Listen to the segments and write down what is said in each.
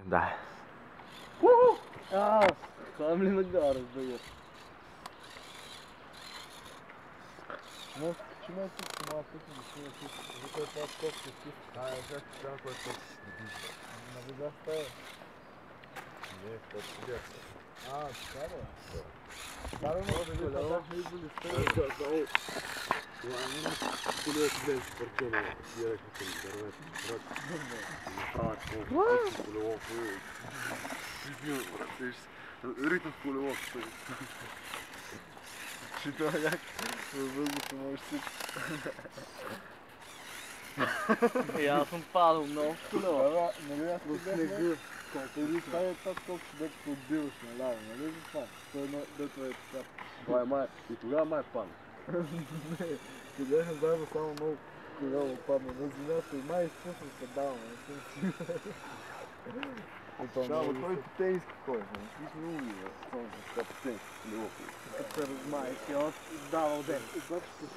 Да. Ходим ли нагоре, бе? Може да качим тук, сама тук, да сме тук. За кой това скопче си? Как така, кой скопче си движи? Нали да става? Не, скопче бях. Така да. Старо Може може да голямо. бяхме избили с Аз това. казал, това не е поле гледам с парчена, директно към дървето. Рък. Направят колко полево. Ритъм в полево. Ще това някак във въздуха може всичко. Аз съм падал много в колело. Да, нали аз в снега. Колко ли това е това скопче, дето отбиваш наляво, нали за това? Той едно, дето е така. Това е май. И тогава май падна. Не, къде не заедно само много колело падна на земята и май изпусна педала, не съм сигурен. Да, но той по тениски ходи. Ти сме умни, бе. Само за така по тениски. Като се размаеш и от издавал ден. И когато ще се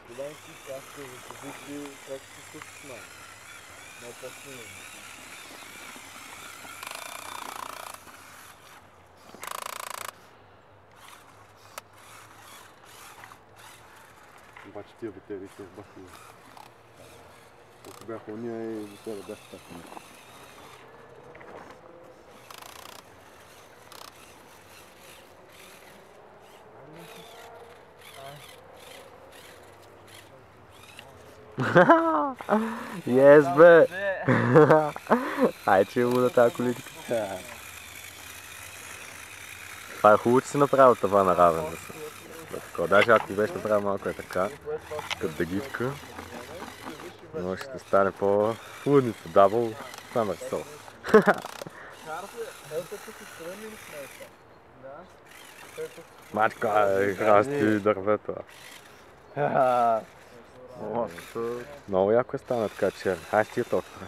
студенти, как ще запозичи, как ще се случи май. Много по-силно. Обаче тия батерии се избахли. Ако бяха уния и до тебе бяха така. Yes, бе! Ай, че е луда тази колитка. Това е хубаво, че си направил това наравен. Даже ако беше направил малко е така, като дъгичка, може ще стане по-лудница. Дабъл самър сос. Мачка, игра с ти дървета. Много яко е стана така черен. Хайде ти е толкова.